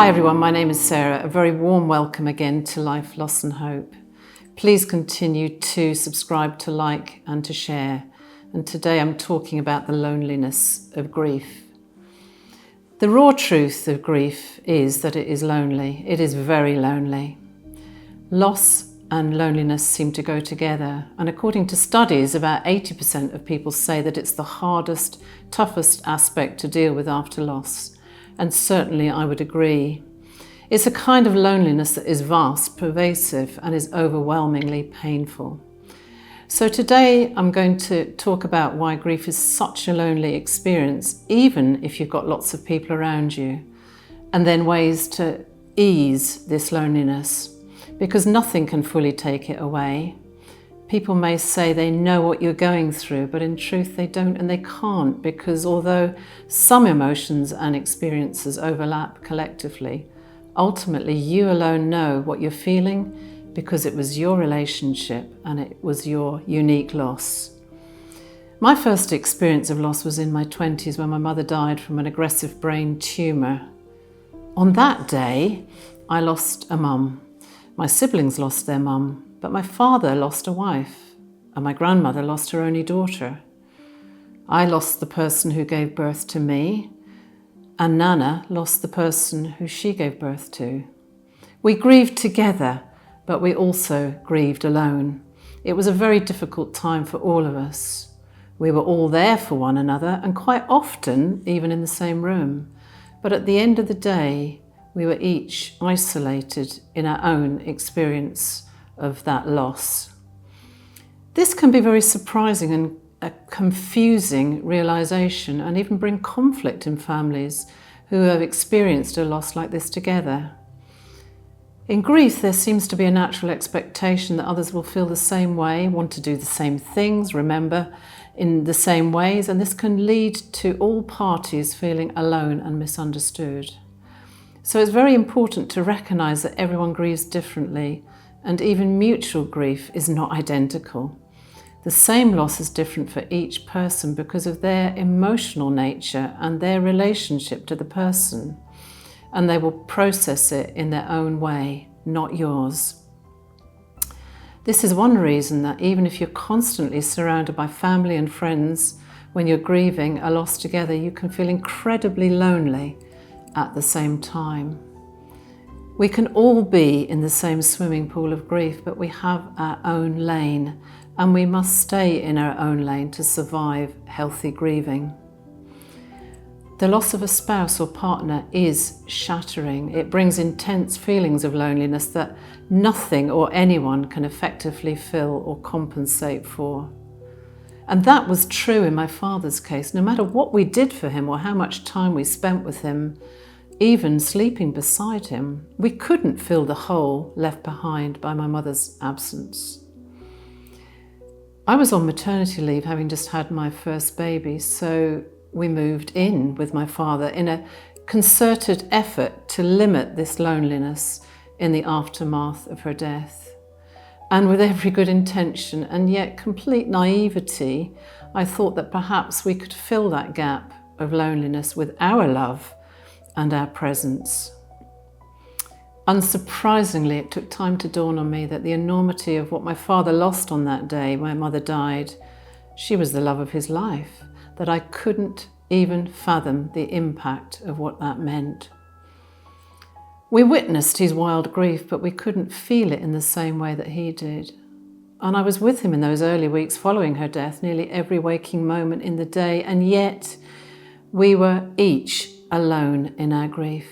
Hi everyone, my name is Sarah. A very warm welcome again to Life, Loss and Hope. Please continue to subscribe, to like and to share. And today I'm talking about the loneliness of grief. The raw truth of grief is that it is lonely. It is very lonely. Loss and loneliness seem to go together. And according to studies, about 80% of people say that it's the hardest, toughest aspect to deal with after loss. And certainly I would agree. It's a kind of loneliness that is vast, pervasive, and is overwhelmingly painful. So today I'm going to talk about why grief is such a lonely experience, even if you've got lots of people around you, and then ways to ease this loneliness, because nothing can fully take it away. People may say they know what you're going through, but in truth they don't and they can't, because although some emotions and experiences overlap collectively, ultimately you alone know what you're feeling because it was your relationship and it was your unique loss. My first experience of loss was in my 20s when my mother died from an aggressive brain tumour. On that day, I lost a mum. My siblings lost their mum. But my father lost a wife, and my grandmother lost her only daughter. I lost the person who gave birth to me, and Nana lost the person who she gave birth to. We grieved together, but we also grieved alone. It was a very difficult time for all of us. We were all there for one another, and quite often even in the same room. But at the end of the day, we were each isolated in our own experience of that loss. This can be very surprising and a confusing realization, and even bring conflict in families who have experienced a loss like this together. In grief, there seems to be a natural expectation that others will feel the same way, want to do the same things, remember in the same ways, and this can lead to all parties feeling alone and misunderstood. So it's very important to recognize that everyone grieves differently, and even mutual grief is not identical. The same loss is different for each person because of their emotional nature and their relationship to the person, and they will process it in their own way, not yours. This is one reason that even if you're constantly surrounded by family and friends, when you're grieving a loss together, you can feel incredibly lonely at the same time. We can all be in the same swimming pool of grief, but we have our own lane, and we must stay in our own lane to survive healthy grieving. The loss of a spouse or partner is shattering. It brings intense feelings of loneliness that nothing or anyone can effectively fill or compensate for. And that was true in my father's case. No matter what we did for him or how much time we spent with him, even sleeping beside him, we couldn't fill the hole left behind by my mother's absence. I was on maternity leave, having just had my first baby, so we moved in with my father in a concerted effort to limit this loneliness in the aftermath of her death. And with every good intention and yet complete naivety, I thought that perhaps we could fill that gap of loneliness with our love and our presence. Unsurprisingly, it took time to dawn on me that the enormity of what my father lost on that day my mother died, she was the love of his life, that I couldn't even fathom the impact of what that meant. We witnessed his wild grief, but we couldn't feel it in the same way that he did. And I was with him in those early weeks following her death, nearly every waking moment in the day, and yet we were each alone in our grief.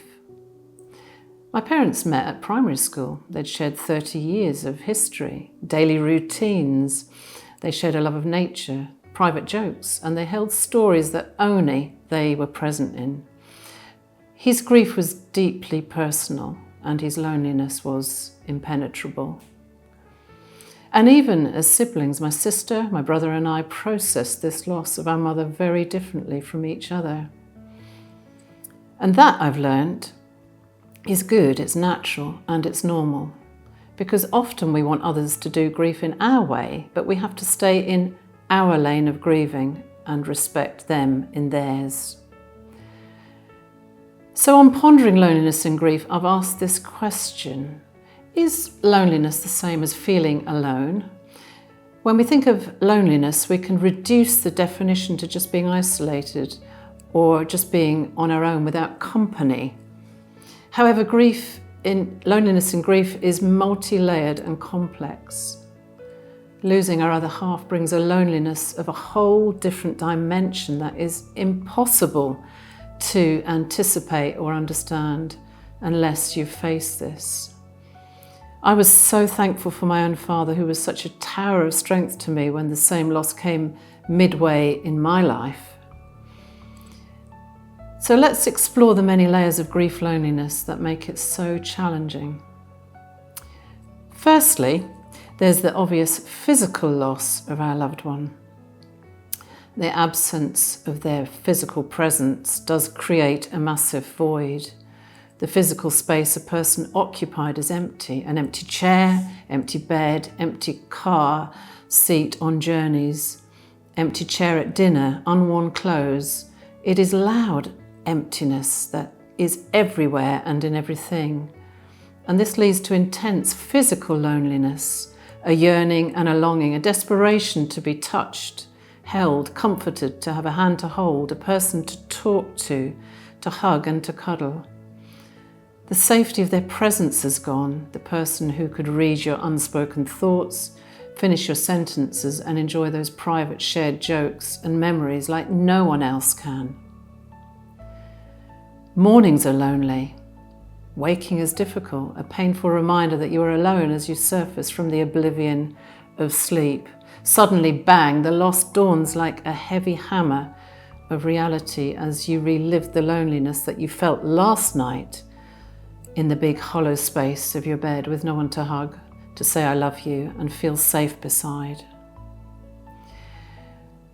My parents met at primary school. They'd shared 30 years of history, daily routines. They shared a love of nature, private jokes, and they held stories that only they were present in. His grief was deeply personal, and his loneliness was impenetrable. And even as siblings, my sister, my brother, and I processed this loss of our mother very differently from each other. And that, I've learned, is good, it's natural, and it's normal. Because often we want others to do grief in our way, but we have to stay in our lane of grieving and respect them in theirs. So on pondering loneliness and grief, I've asked this question: is loneliness the same as feeling alone? When we think of loneliness, we can reduce the definition to just being isolated or just being on our own without company. However, loneliness and grief is multi-layered and complex. Losing our other half brings a loneliness of a whole different dimension that is impossible to anticipate or understand unless you face this. I was so thankful for my own father, who was such a tower of strength to me when the same loss came midway in my life. So let's explore the many layers of grief loneliness that make it so challenging. Firstly, there's the obvious physical loss of our loved one. The absence of their physical presence does create a massive void. The physical space a person occupied is empty. An empty chair, empty bed, empty car seat on journeys, empty chair at dinner, unworn clothes. It is loud emptiness that is everywhere and in everything. And this leads to intense physical loneliness, a yearning and a longing, a desperation to be touched, held, comforted, to have a hand to hold, a person to talk to hug and to cuddle. The safety of their presence is gone, the person who could read your unspoken thoughts, finish your sentences and enjoy those private shared jokes and memories like no one else can. Mornings are lonely. Waking is difficult, a painful reminder that you are alone as you surface from the oblivion of sleep. Suddenly, bang, the loss dawns like a heavy hammer of reality as you relive the loneliness that you felt last night in the big hollow space of your bed with no one to hug, to say I love you and feel safe beside.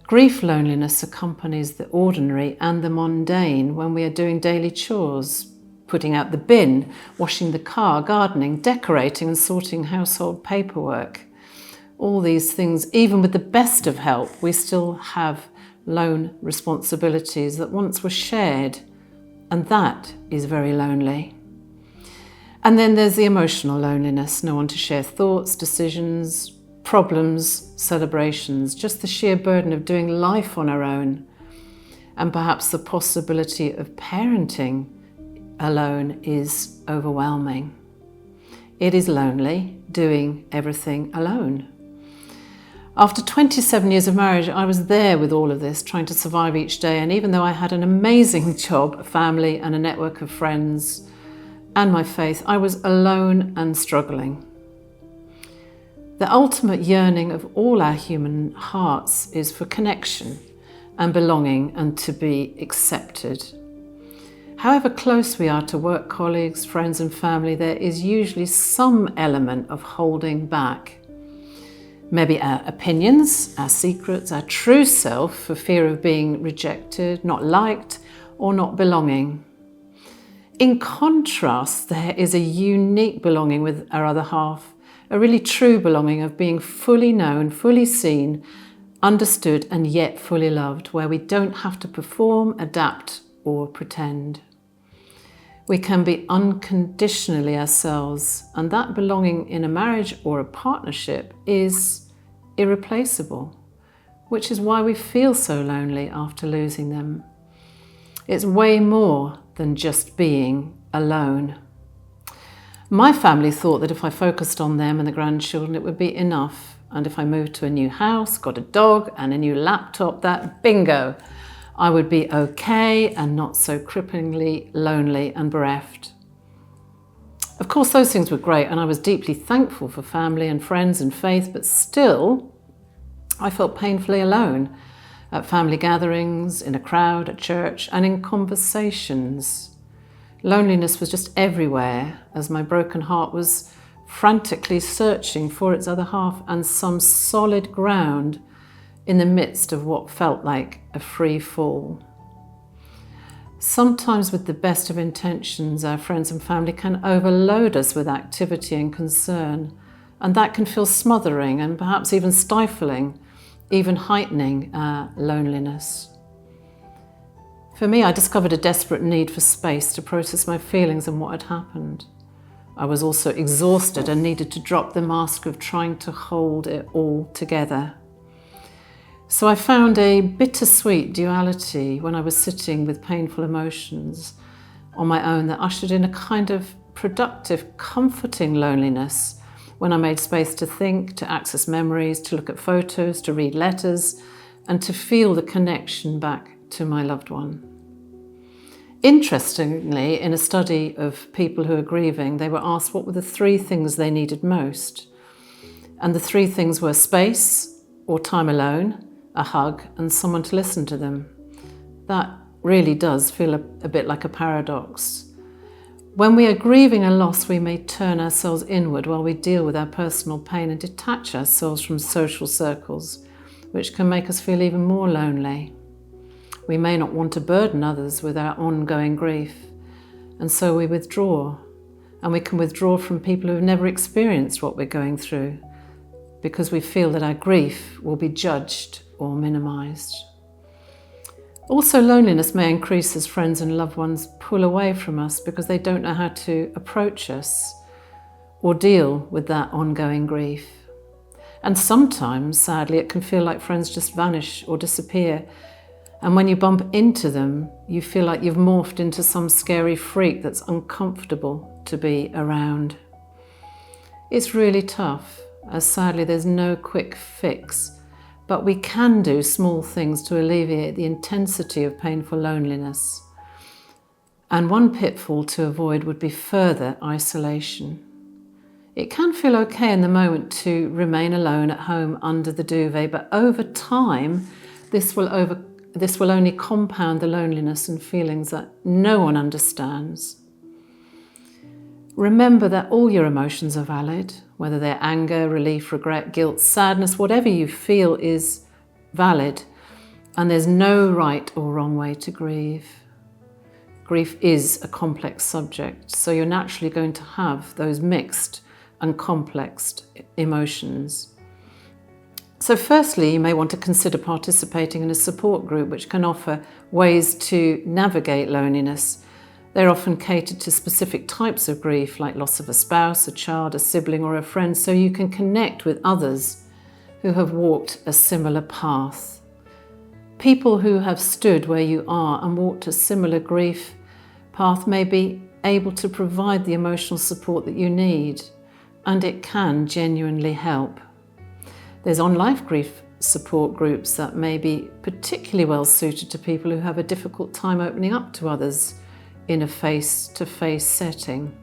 Grief loneliness accompanies the ordinary and the mundane when we are doing daily chores, putting out the bin, washing the car, gardening, decorating and sorting household paperwork. All these things, even with the best of help, we still have lone responsibilities that once were shared, and that is very lonely. And then there's the emotional loneliness, no one to share thoughts, decisions, problems, celebrations, just the sheer burden of doing life on our own, and perhaps the possibility of parenting alone is overwhelming. It is lonely doing everything alone. After 27 years of marriage, I was there with all of this, trying to survive each day, and even though I had an amazing job, a family and a network of friends, and my faith, I was alone and struggling. The ultimate yearning of all our human hearts is for connection and belonging and to be accepted. However close we are to work colleagues, friends and family, there is usually some element of holding back. Maybe our opinions, our secrets, our true self for fear of being rejected, not liked, or not belonging. In contrast, there is a unique belonging with our other half, a really true belonging of being fully known, fully seen, understood, and yet fully loved, where we don't have to perform, adapt, or pretend. We can be unconditionally ourselves, and that belonging in a marriage or a partnership is irreplaceable, which is why we feel so lonely after losing them. It's way more than just being alone. My family thought that if I focused on them and the grandchildren, it would be enough. And if I moved to a new house, got a dog and a new laptop, that bingo, I would be okay and not so cripplingly lonely and bereft. Of course, those things were great, and I was deeply thankful for family and friends and faith, but still, I felt painfully alone at family gatherings, in a crowd, at church, and in conversations. Loneliness was just everywhere as my broken heart was frantically searching for its other half and some solid ground in the midst of what felt like a free fall. Sometimes with the best of intentions, our friends and family can overload us with activity and concern, and that can feel smothering and perhaps even stifling, even heightening our loneliness. For me, I discovered a desperate need for space to process my feelings and what had happened. I was also exhausted and needed to drop the mask of trying to hold it all together. So I found a bittersweet duality when I was sitting with painful emotions on my own that ushered in a kind of productive, comforting loneliness when I made space to think, to access memories, to look at photos, to read letters, and to feel the connection back to my loved one. Interestingly, in a study of people who are grieving, they were asked what were the 3 things they needed most. And the 3 things were space or time alone, a hug, and someone to listen to them. That really does feel a bit like a paradox. When we are grieving a loss, we may turn ourselves inward while we deal with our personal pain and detach ourselves from social circles, which can make us feel even more lonely. We may not want to burden others with our ongoing grief, and so we withdraw. And we can withdraw from people who have never experienced what we're going through because we feel that our grief will be judged or minimized. Also, loneliness may increase as friends and loved ones pull away from us because they don't know how to approach us or deal with that ongoing grief. And sometimes, sadly, it can feel like friends just vanish or disappear. And when you bump into them, you feel like you've morphed into some scary freak that's uncomfortable to be around. It's really tough, as sadly there's no quick fix, but we can do small things to alleviate the intensity of painful loneliness. And one pitfall to avoid would be further isolation. It can feel okay in the moment to remain alone at home under the duvet, but over time, this will only compound the loneliness and feelings that no one understands. Remember that all your emotions are valid, whether they're anger, relief, regret, guilt, sadness, whatever you feel is valid, and there's no right or wrong way to grieve. Grief is a complex subject, so you're naturally going to have those mixed and complex emotions. So firstly, you may want to consider participating in a support group which can offer ways to navigate loneliness. They're often catered to specific types of grief, like loss of a spouse, a child, a sibling, or a friend, so you can connect with others who have walked a similar path. People who have stood where you are and walked a similar grief path may be able to provide the emotional support that you need, and it can genuinely help. There's on-life grief support groups that may be particularly well suited to people who have a difficult time opening up to others in a face-to-face setting.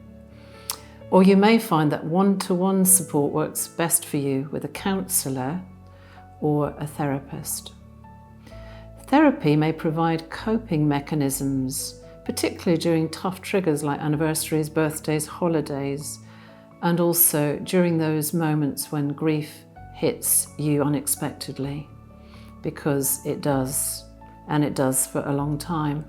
Or you may find that one-to-one support works best for you with a counsellor or a therapist. Therapy may provide coping mechanisms, particularly during tough triggers like anniversaries, birthdays, holidays, and also during those moments when grief hits you unexpectedly, because it does, and it does for a long time.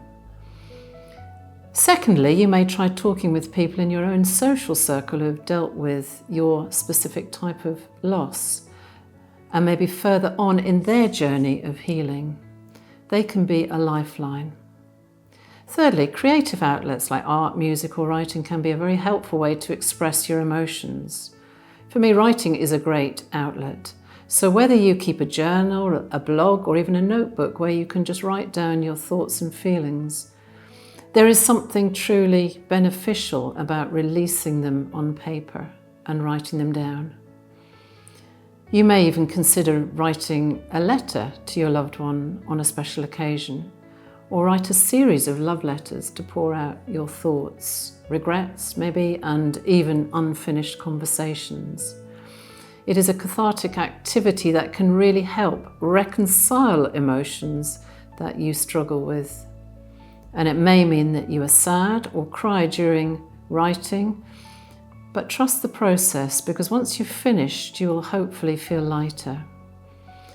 Secondly, you may try talking with people in your own social circle who've dealt with your specific type of loss and maybe further on in their journey of healing. They can be a lifeline. Thirdly, creative outlets like art, music, or writing can be a very helpful way to express your emotions. For me, writing is a great outlet. So whether you keep a journal, a blog, or even a notebook where you can just write down your thoughts and feelings, there is something truly beneficial about releasing them on paper and writing them down. You may even consider writing a letter to your loved one on a special occasion, or write a series of love letters to pour out your thoughts, regrets maybe, and even unfinished conversations. It is a cathartic activity that can really help reconcile emotions that you struggle with. And it may mean that you are sad or cry during writing, but trust the process, because once you've finished, you will hopefully feel lighter.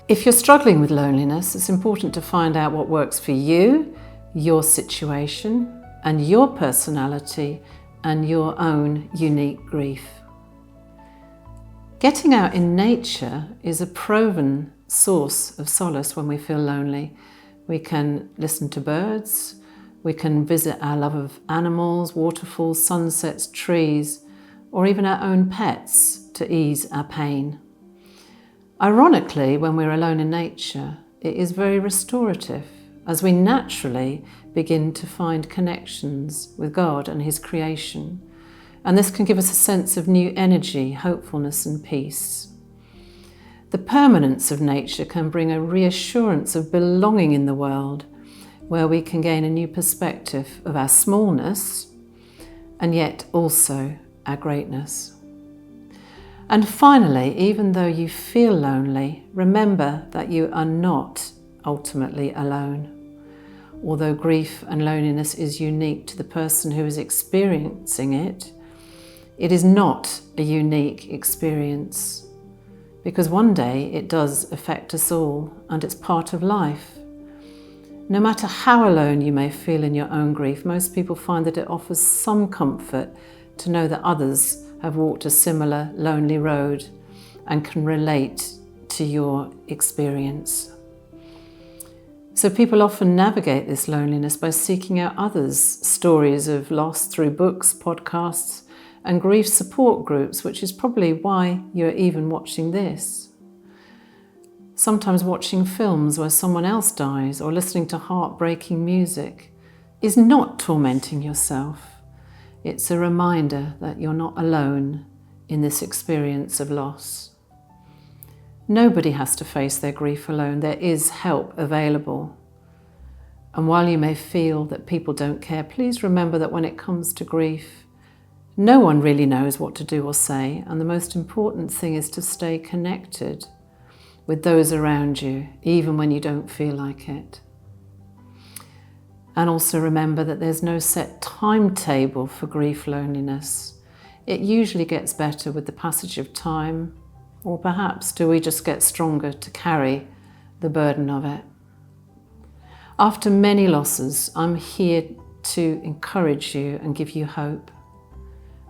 If you're struggling with loneliness, it's important to find out what works for you, your situation, and your personality, and your own unique grief. Getting out in nature is a proven source of solace when we feel lonely. We can listen to birds, We can visit our love of animals, waterfalls, sunsets, trees, or even our own pets to ease our pain. Ironically, when we're alone in nature, it is very restorative as we naturally begin to find connections with God and His creation. And this can give us a sense of new energy, hopefulness and peace. The permanence of nature can bring a reassurance of belonging in the world, where we can gain a new perspective of our smallness and yet also our greatness. And finally, even though you feel lonely, remember that you are not ultimately alone. Although grief and loneliness is unique to the person who is experiencing it, it is not a unique experience, because one day it does affect us all and it's part of life. No matter how alone you may feel in your own grief, most people find that it offers some comfort to know that others have walked a similar lonely road and can relate to your experience. So people often navigate this loneliness by seeking out others' stories of loss through books, podcasts, and grief support groups, which is probably why you're even watching this. Sometimes watching films where someone else dies or listening to heartbreaking music is not tormenting yourself. It's a reminder that you're not alone in this experience of loss. Nobody has to face their grief alone. There is help available. And while you may feel that people don't care, please remember that when it comes to grief, no one really knows what to do or say, and the most important thing is to stay connected with those around you, even when you don't feel like it. And also remember that there's no set timetable for grief loneliness. It usually gets better with the passage of time, or perhaps do we just get stronger to carry the burden of it? After many losses, I'm here to encourage you and give you hope.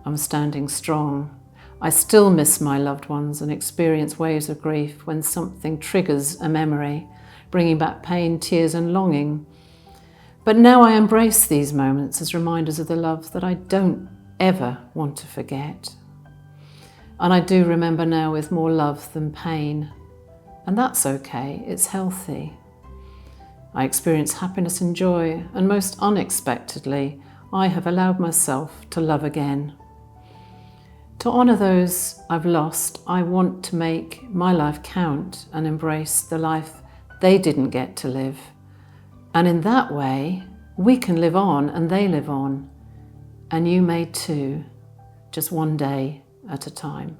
I'm standing strong. I still miss my loved ones and experience waves of grief when something triggers a memory, bringing back pain, tears and longing. But now I embrace these moments as reminders of the love that I don't ever want to forget. And I do remember now with more love than pain. And that's okay, it's healthy. I experience happiness and joy, and most unexpectedly, I have allowed myself to love again. To honour those I've lost, I want to make my life count and embrace the life they didn't get to live. And in that way, we can live on and they live on. And you may too, just one day at a time.